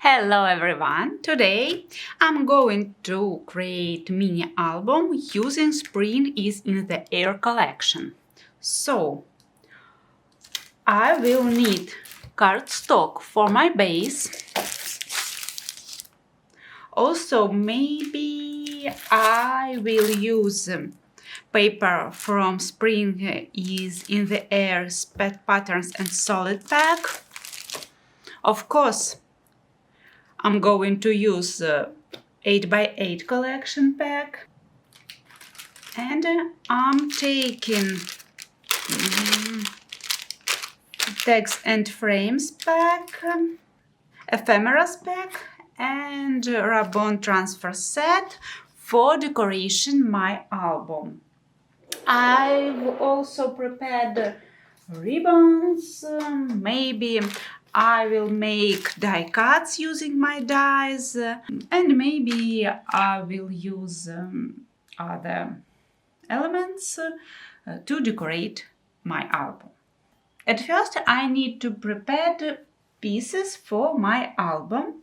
Hello everyone! Today I'm going to create mini album using Spring is in the Air collection. So I will need cardstock for my base. Also maybe I will use paper from Spring is in the Air Spec Patterns and Solid Pack. Of course, I'm going to use 8x8 collection pack, and I'm taking text and frames pack, ephemera pack, and ribbon transfer set for decoration my album. I've also prepared ribbons. Maybe I will make die cuts using my dies, and maybe I will use other elements to decorate my album. At first I need to prepare the pieces for my album,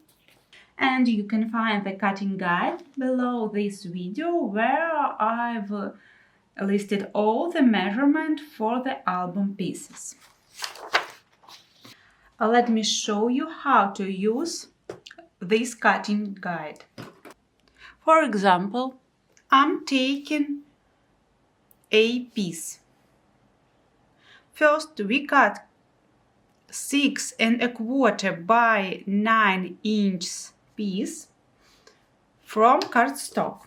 and you can find the cutting guide below this video where I've listed all the measurement for the album pieces. Let me show you how to use this cutting guide. For example, I'm taking a piece. First we cut 6¼ by 9" piece from cardstock.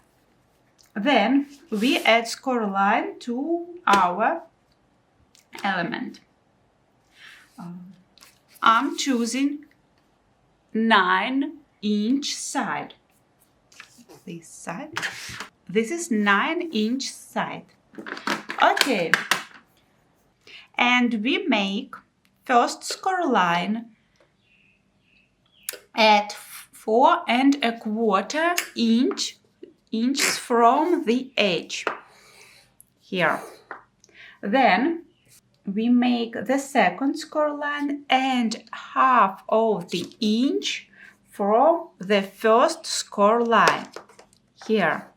Then we add score line to our element. I'm choosing 9" side. This side. This is 9" side. Okay. And we make first score line at 4¼ inches from the edge here. Then we make the second score line and half of the inch from the first score line here.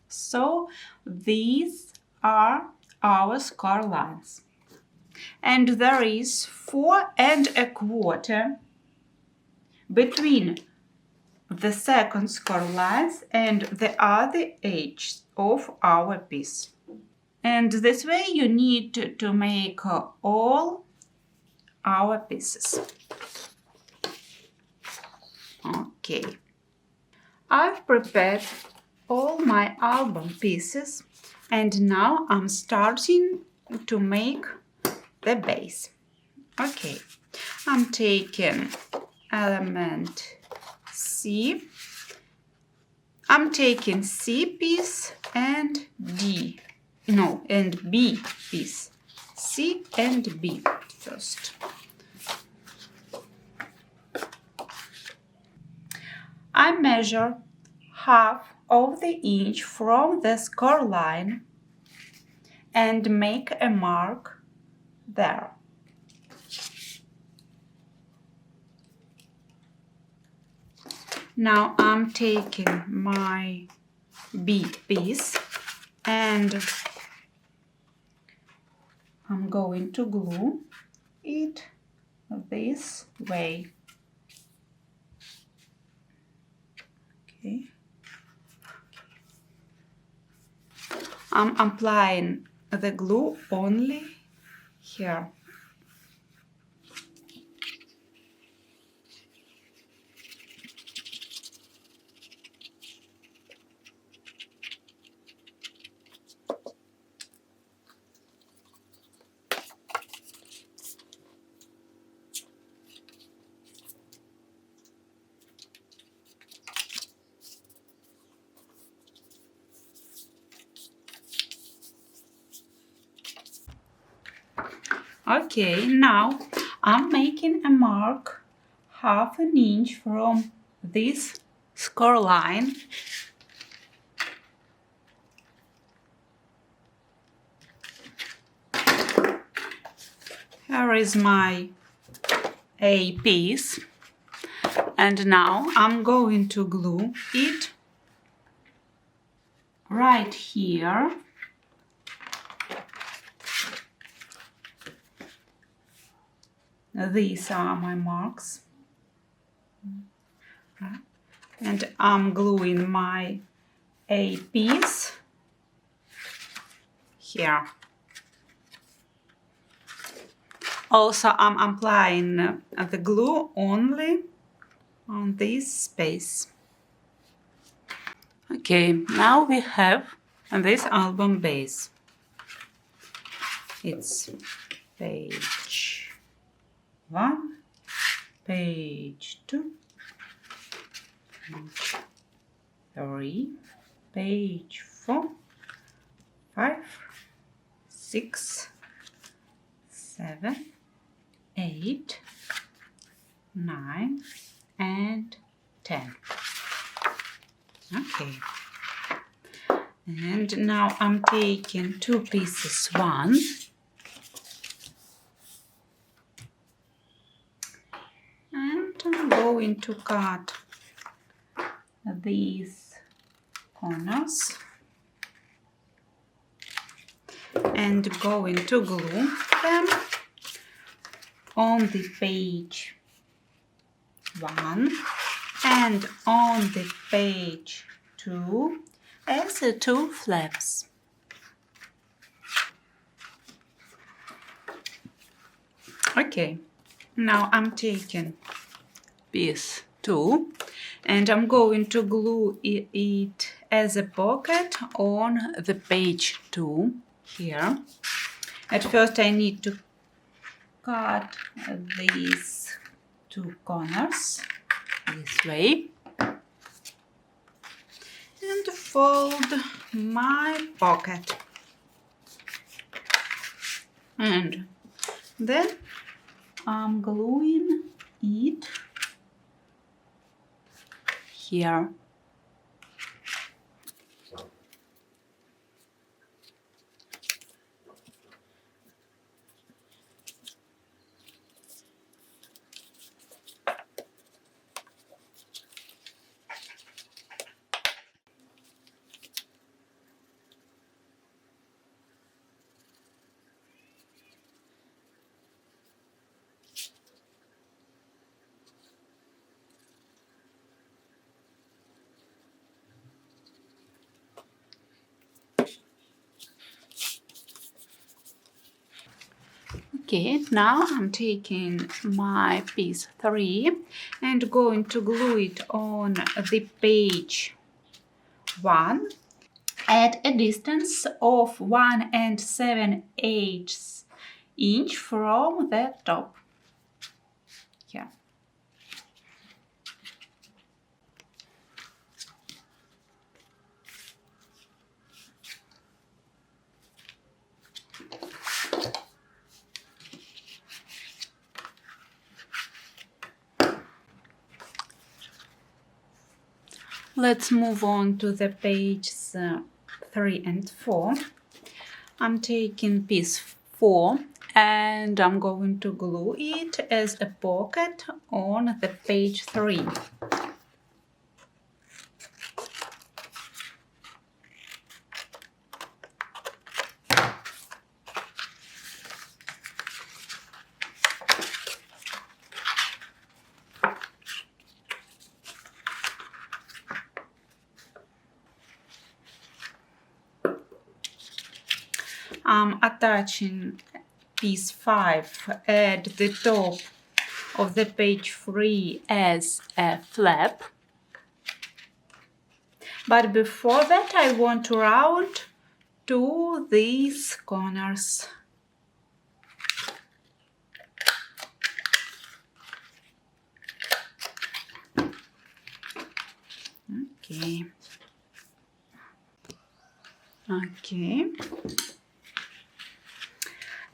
So these are our score lines. And there is 4¼ between the second score lines and the other edge of our piece. And this way you need to make all our pieces. Okay. I've prepared all my album pieces, and now I'm starting to make the base. Okay. I'm taking element C. I'm taking C piece and B piece. C and B first. I measure half of the inch from the score line and make a mark there. Now I'm taking my B piece and I'm going to glue it this way. Okay. I'm applying the glue only here. Okay, now I'm making a mark ½ inch from this score line. Here is my a piece, and now I'm going to glue it right here. These are my marks. And I'm gluing my A piece here. Also, I'm applying the glue only on this space. Okay, now we have this album base. It's page 1, page 2, page 3, page 4, 5, 6, 7, 8, 9, and 10. Okay. And now I'm taking 2 pieces, one, and I'm going to cut these corners and going to glue them on the page 1 and on the page 2 as 2 flaps. Okay, now I'm taking piece 2 and I'm going to glue it as a pocket on the page 2 here. At first I need to cut these 2 corners this way and fold my pocket, and then I'm gluing it here. Okay, now I'm taking my piece 3 and going to glue it on the page 1 at a distance of 1 7/8 inch from the top. Here. Let's move on to the pages 3 and 4. I'm taking piece 4 and I'm going to glue it as a pocket on the page 3. I'm attaching piece 5 at the top of the page 3 as a flap. But before that I want to round to these corners. Okay. Okay.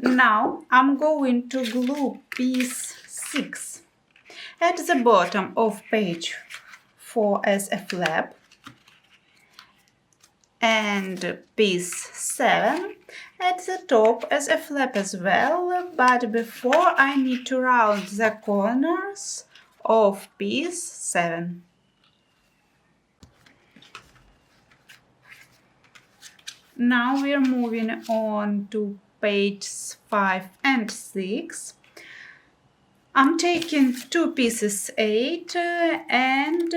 Now I'm going to glue piece 6 at the bottom of page 4 as a flap and piece 7 at the top as a flap as well, but before I need to round the corners of piece 7. Now we're moving on to pages 5 and 6. I'm taking two pieces 8 and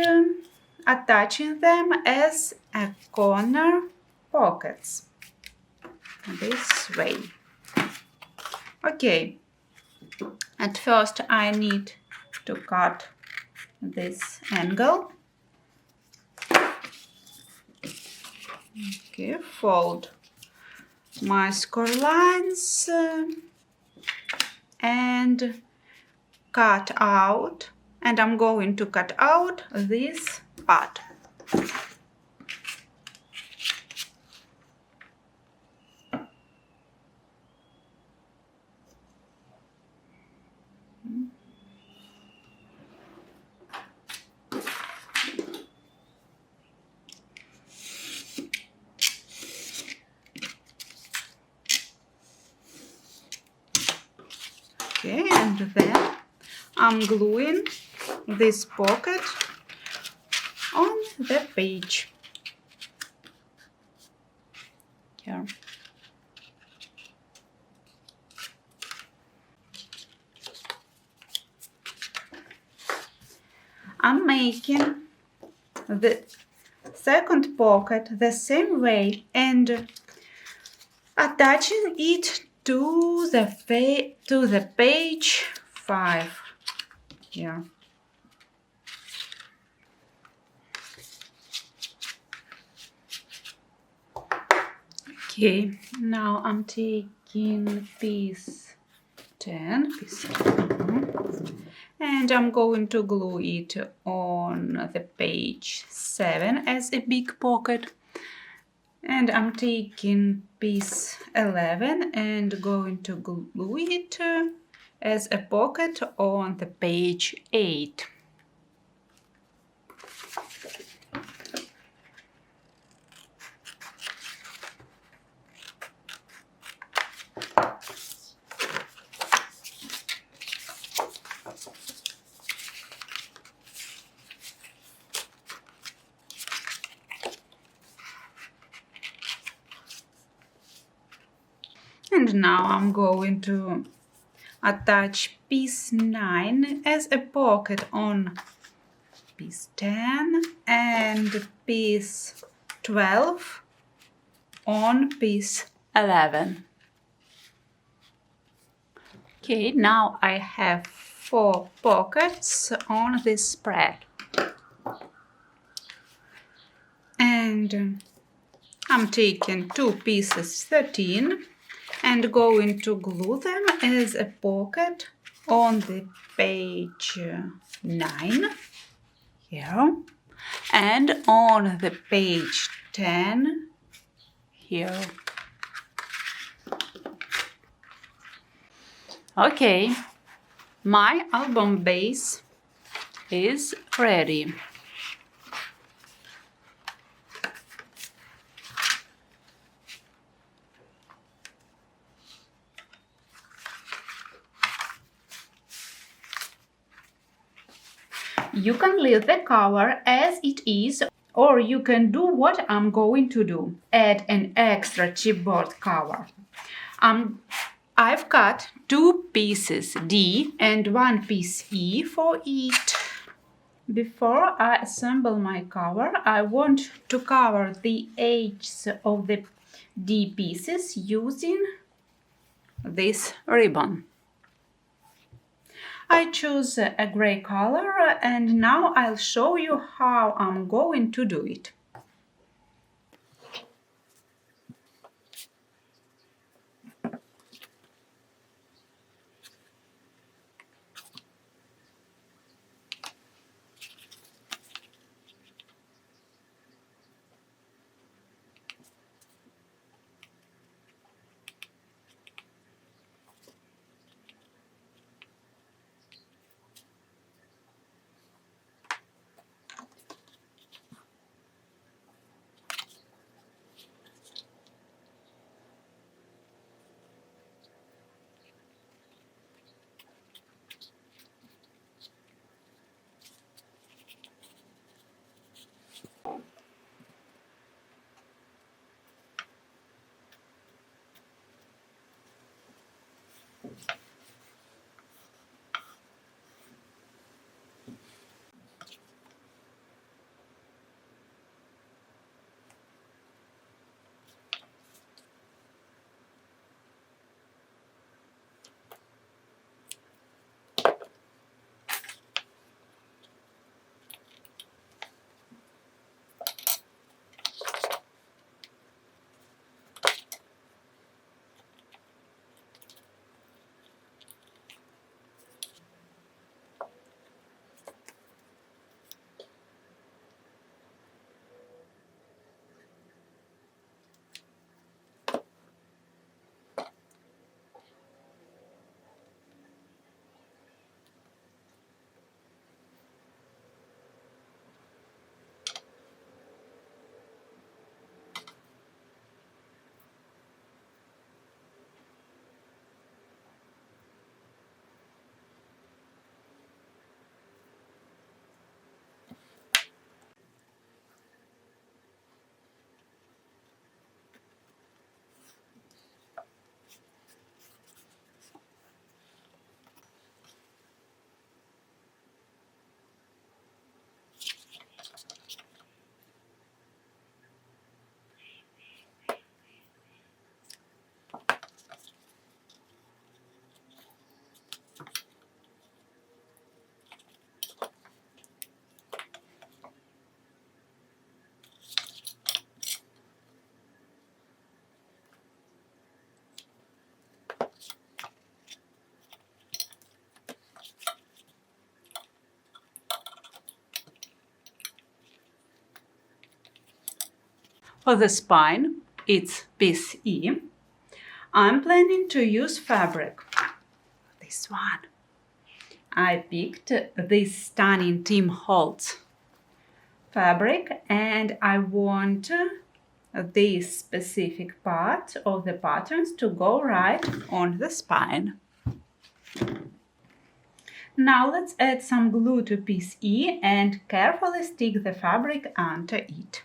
attaching them as a corner pockets this way. Okay, at first I need to cut this angle. Okay, fold my score lines and cut out, and I'm going to cut out this part. Okay, and then I'm gluing this pocket on the page. Here. I'm making the second pocket the same way and attaching it to the page 5 here. Okay, now I'm taking piece 10, and I'm going to glue it on the page 7 as a big pocket. And I'm taking piece 11 and going to glue it as a pocket on the page 8. And now I'm going to attach piece 9 as a pocket on piece 10 and piece 12 on piece 11. Okay, now I have 4 pockets on this spread. And I'm taking 2 pieces 13 and going to glue them as a pocket on the page 9 here and on the page 10 here. Okay, my album base is ready. You can leave the cover as it is, or you can do what I'm going to do, add an extra chipboard cover. I've cut 2 pieces D and 1 piece E for it. Before I assemble my cover, I want to cover the edges of the D pieces using this ribbon. I choose a gray color and now I'll show you how I'm going to do it. For the spine, it's piece E. I'm planning to use fabric. This one. I picked this stunning Tim Holtz fabric and I want this specific part of the patterns to go right on the spine. Now let's add some glue to piece E and carefully stick the fabric under it.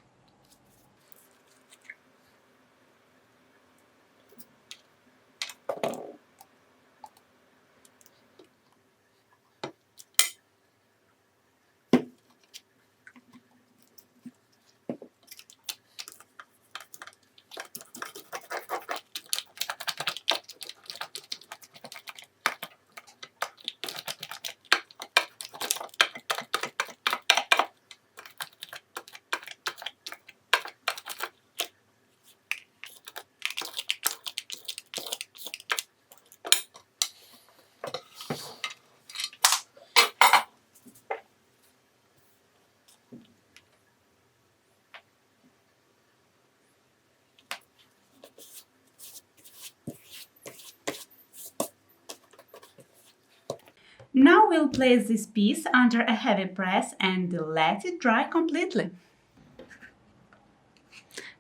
Now we'll place this piece under a heavy press and let it dry completely.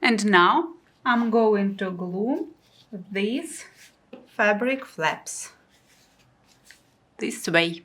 And now I'm going to glue these fabric flaps this way.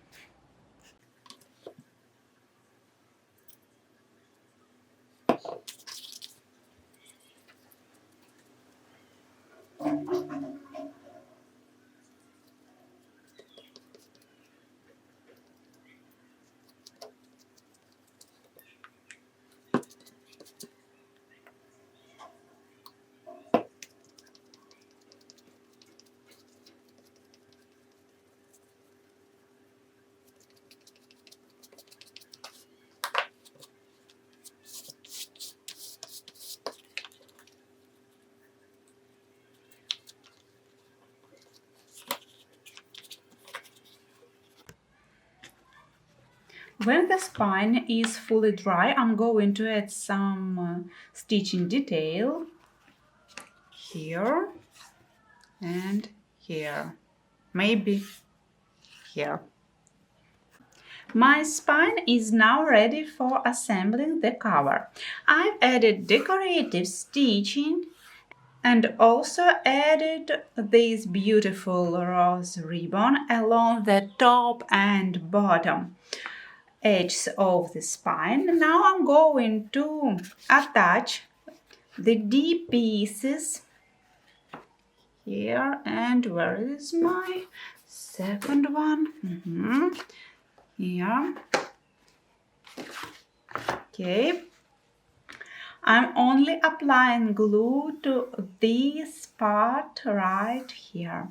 When the spine is fully dry, I'm going to add some stitching detail here and here, maybe here. My spine is now ready for assembling the cover. I've added decorative stitching and also added this beautiful rose ribbon along the top and bottom edges of the spine. Now I'm going to attach the D pieces here, and where is my second one? Here. Okay. I'm only applying glue to this part right here.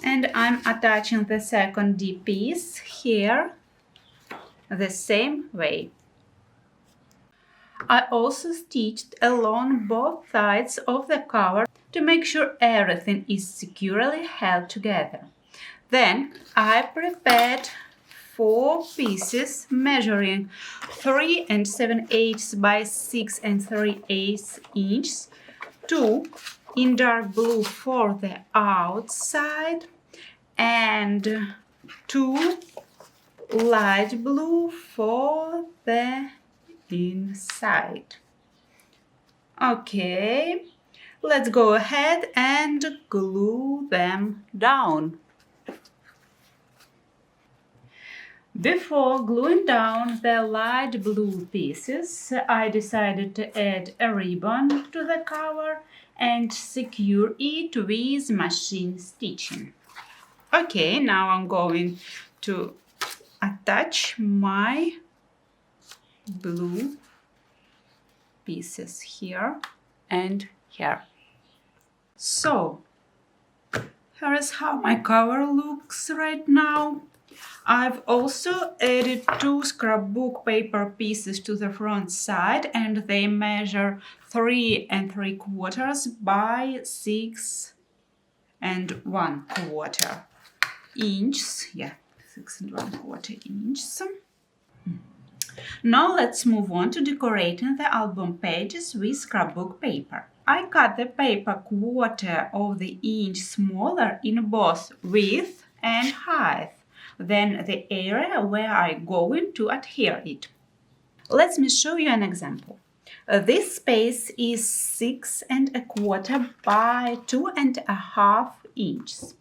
And I'm attaching the second D piece here the same way. I also stitched along both sides of the cover to make sure everything is securely held together. Then I prepared 4 pieces measuring 3 7/8 by 6 3/8 inches, 2 in dark blue for the outside and 2 light blue for the inside. Okay, let's go ahead and glue them down. Before gluing down the light blue pieces, I decided to add a ribbon to the cover and secure it with machine stitching. Okay, now I'm going to attach my blue pieces here and here. So, here is how my cover looks right now. I've also added 2 scrapbook paper pieces to the front side, and they measure 3 3/4 by 6 1/4 inches. Yeah, 6 1/4 inches. Now let's move on to decorating the album pages with scrapbook paper. I cut the paper 1/4 of the inch smaller in both width and height than the area where I'm going to adhere it. Let me show you an example. This space is 6 1/4 by 2 1/2 inches.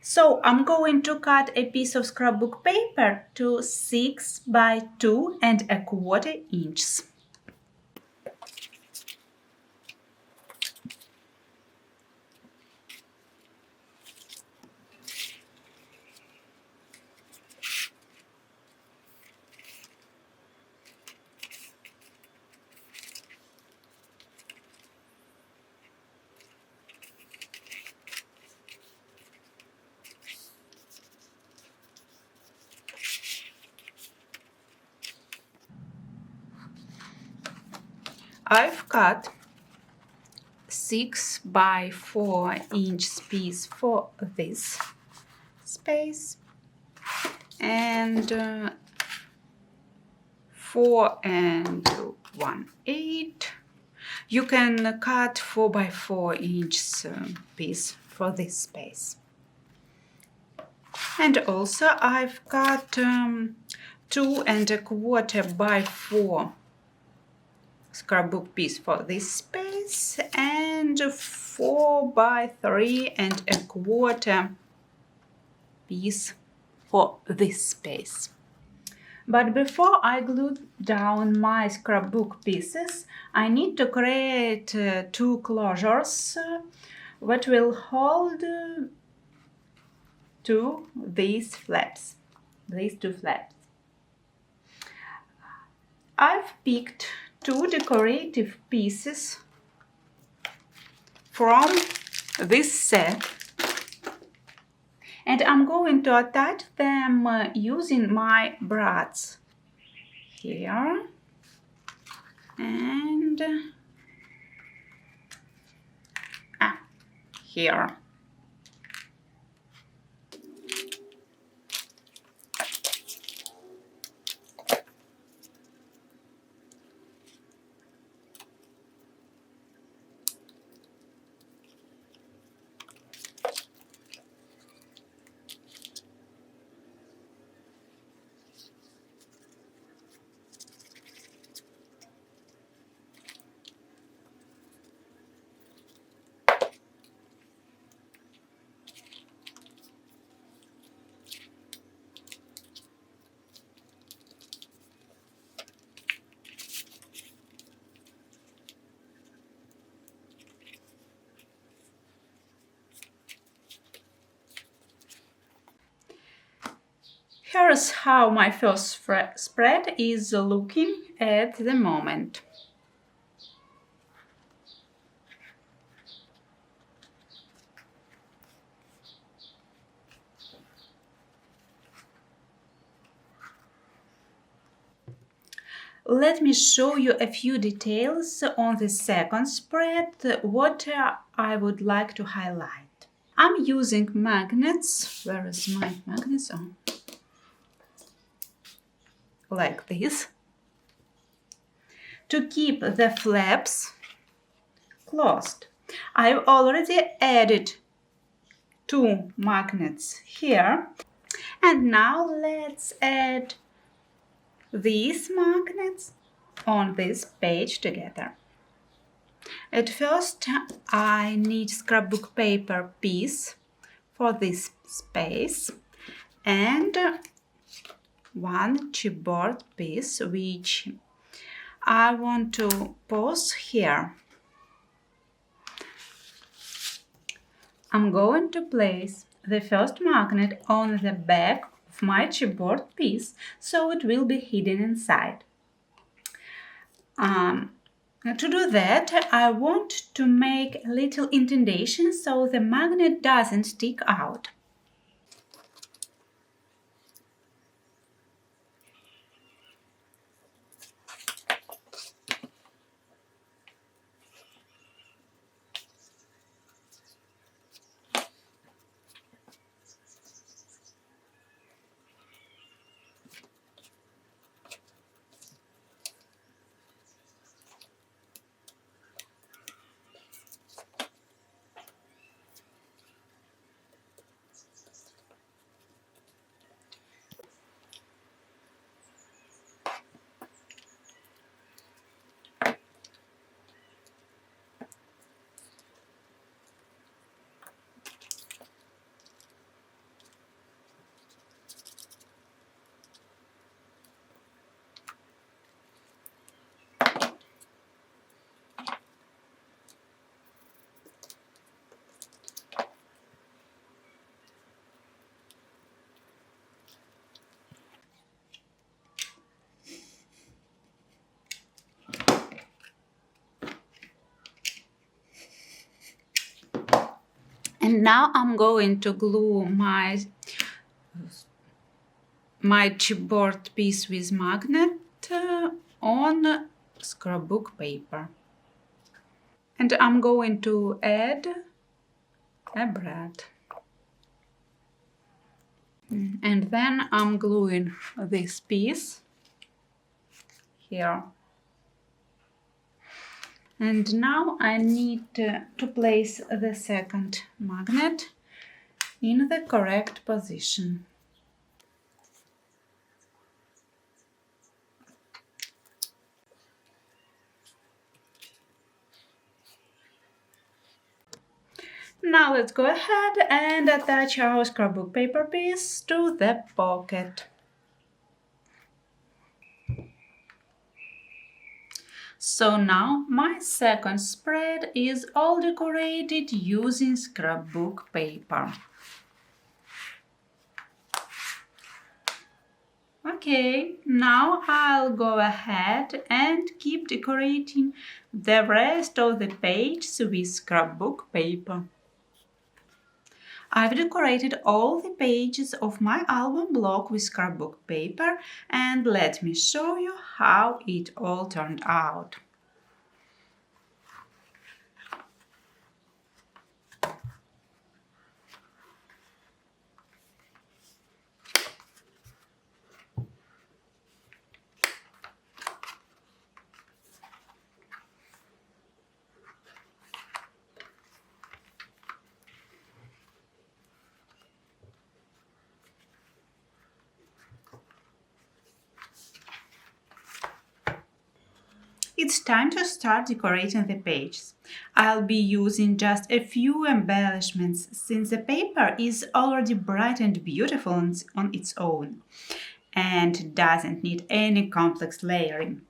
So I'm going to cut a piece of scrapbook paper to 6 by 2 1/4 inches. I've cut 6 by 4 inch piece for this space and 4 1/8. You can cut 4 by 4 inch piece for this space. And also I've cut 2 1/4 by 4 scrapbook piece for this space and 4 by 3 1/4 piece for this space. But before I glue down my scrapbook pieces, I need to create 2 closures that will hold to these flaps, these 2 flaps. I've picked 2 decorative pieces from this set, and I'm going to attach them using my brads here and here. Here's how my first spread is looking at the moment. Let me show you a few details on the second spread, what I would like to highlight. I'm using magnets. Where is my magnets? Oh. Like this, to keep the flaps closed. I've already added 2 magnets here, and now let's add these magnets on this page together. At first, I need scrapbook paper piece for this space, and one chipboard piece which I want to pose here. I'm going to place the first magnet on the back of my chipboard piece so it will be hidden inside. To do that, I want to make a little indentation so the magnet doesn't stick out. And now I'm going to glue my chipboard piece with magnet on scrapbook paper. And I'm going to add a brad. And then I'm gluing this piece here. And now I need to place the second magnet in the correct position. Now let's go ahead and attach our scrapbook paper piece to the pocket. So now my second spread is all decorated using scrapbook paper. Okay, now I'll go ahead and keep decorating the rest of the pages with scrapbook paper. I've decorated all the pages of my album block with scrapbook paper, and let me show you how it all turned out. It's time to start decorating the pages. I'll be using just a few embellishments since the paper is already bright and beautiful on its own and doesn't need any complex layering.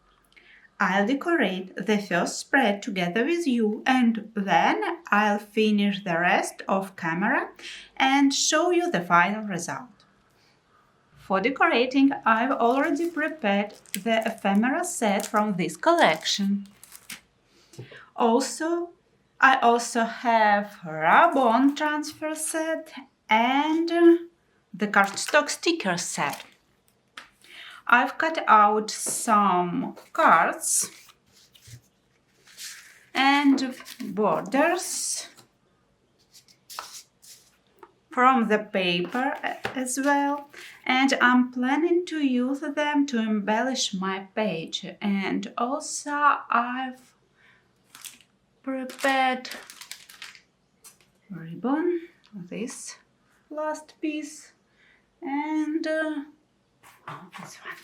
I'll decorate the first spread together with you and then I'll finish the rest off camera and show you the final result. For decorating, I've already prepared the ephemera set from this collection. I also have ribbon transfer set and the cardstock sticker set. I've cut out some cards and borders from the paper as well, and I'm planning to use them to embellish my page. And also I've prepared ribbon, this last piece, and this one.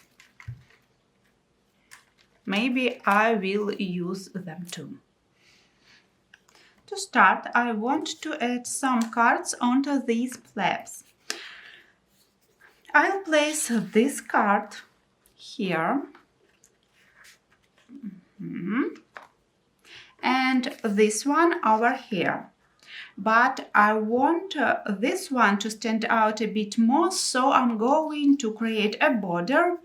Maybe I will use them too. To start, I want to add some cards onto these flaps. I'll place this card here. And this one over here. But I want this one to stand out a bit more, so I'm going to create a border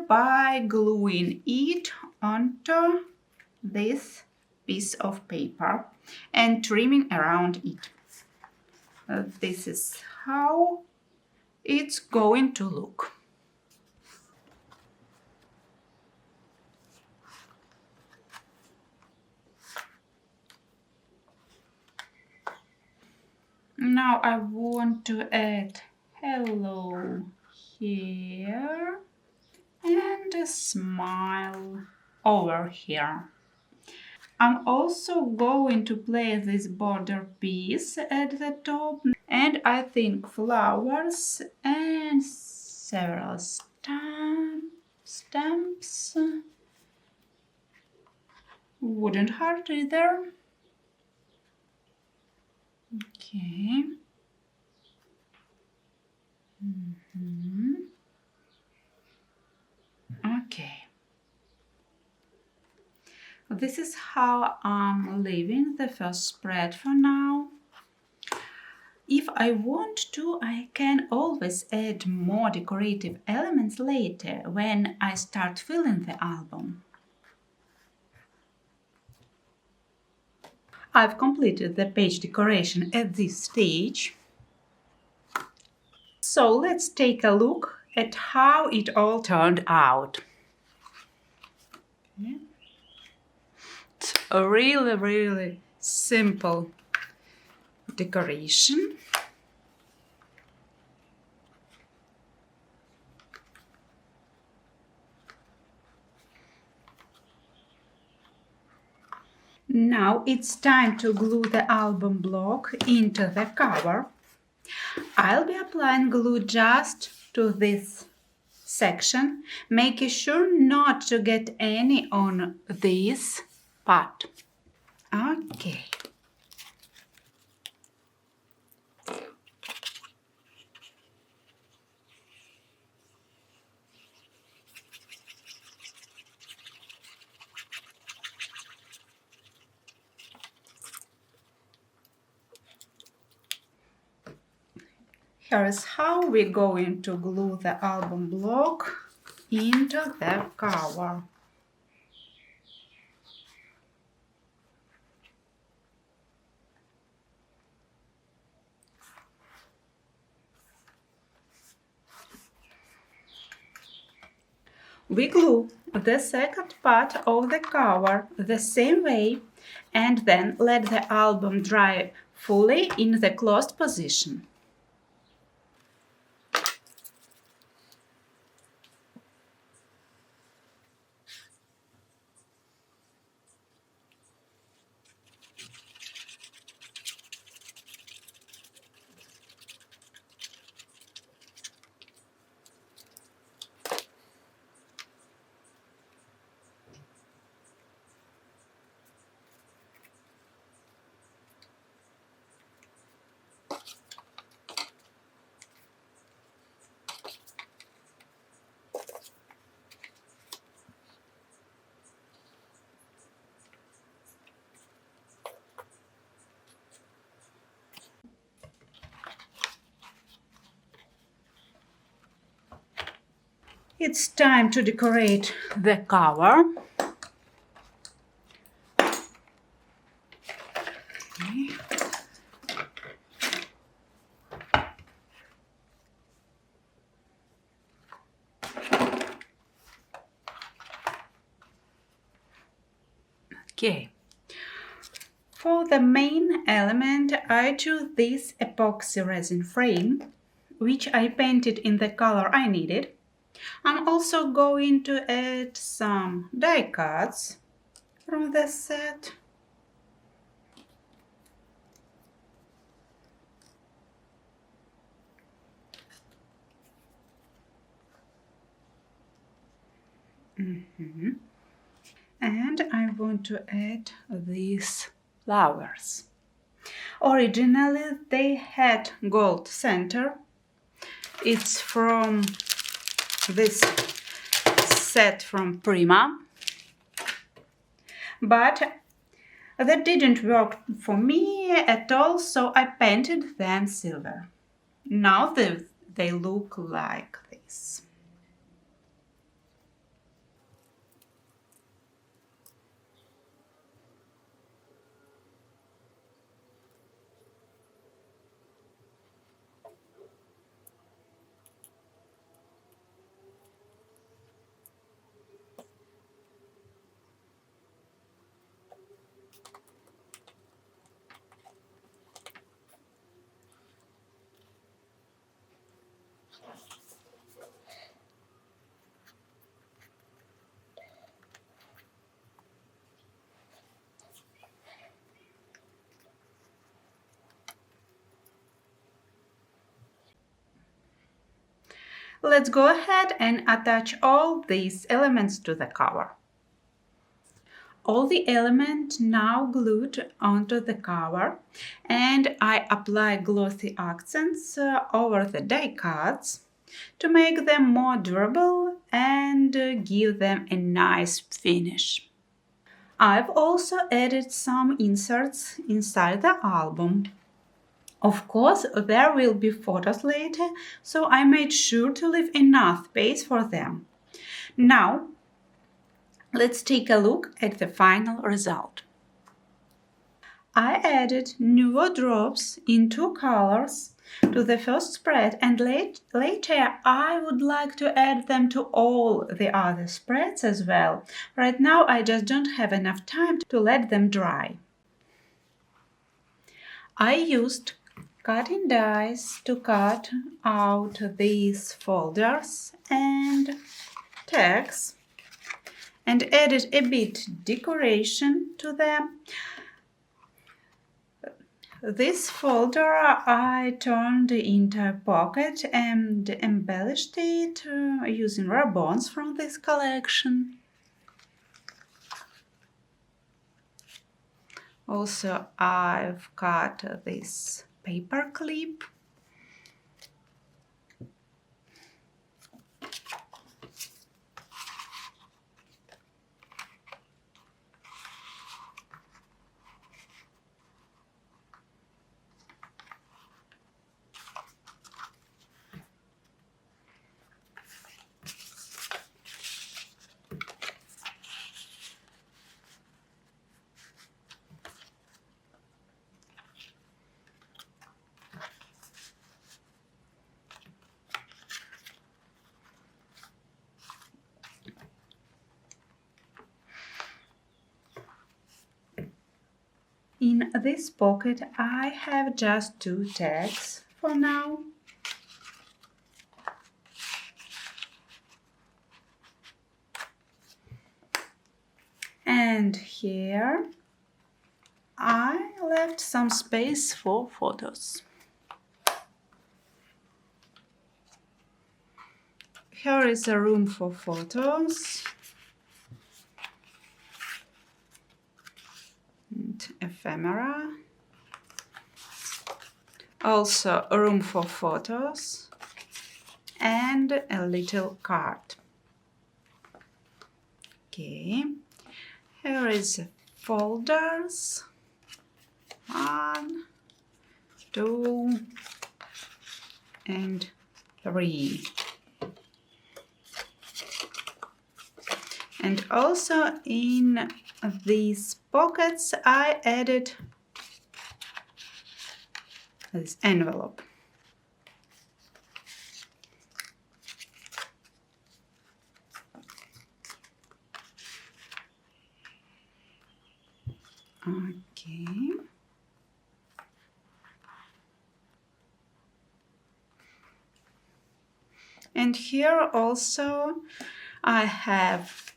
by gluing it onto this piece of paper and trimming around it. This is how it's going to look. Now I want to add hello here and a smile over here. I'm also going to place this border piece at the top, and I think flowers and several stamps wouldn't hurt either. Okay. Okay. This is how I'm leaving the first spread for now. If I want to, I can always add more decorative elements later when I start filling the album. I've completed the page decoration at this stage. So let's take a look at how it all turned out. It's a really simple decoration. Now it's time to glue the album block into the cover. I'll be applying glue just to this section, making sure not to get any on this part. Okay. Here is how we're going to glue the album block into the cover. We glue the second part of the cover the same way and then let the album dry fully in the closed position. It's time to decorate the cover. Okay. For the main element, I chose this epoxy resin frame, which I painted in the color I needed. I'm also going to add some die cuts from the set. And I want to add these flowers. Originally they had gold center, It's from this set from Prima, but that didn't work for me at all, so I painted them silver. Now they look like this. Let's go ahead and attach all these elements to the cover. All the elements now glued onto the cover, and I apply glossy accents over the die cuts to make them more durable and give them a nice finish. I've also added some inserts inside the album. Of course, there will be photos later, so I made sure to leave enough space for them. Now, let's take a look at the final result. I added new wardrobes in 2 colors to the first spread, and later I would like to add them to all the other spreads as well. Right now I just don't have enough time to let them dry. I used cutting dies to cut out these folders and tags and added a bit decoration to them. This folder I turned into a pocket and embellished it using ribbons from this collection. Also, I've cut this paper clip. In this pocket I have just 2 tags for now. And here I left some space for photos. Here is a room for photos. And ephemera. Also a room for photos and a little card. Okay, here is folders. 1, 2, and 3. And also in these pockets I added this envelope. Okay. And here also I have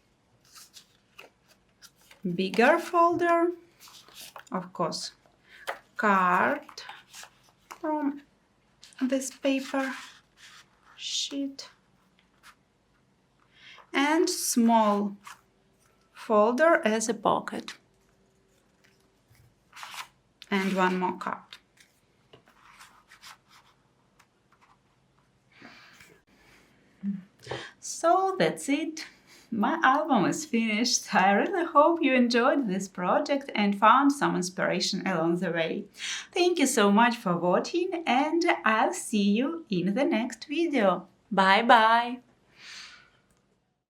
bigger folder, of course, card from this paper sheet, and small folder as a pocket, and one more card. So that's it. My album is finished. I really hope you enjoyed this project and found some inspiration along the way. Thank you so much for watching, and I'll see you in the next video. Bye bye!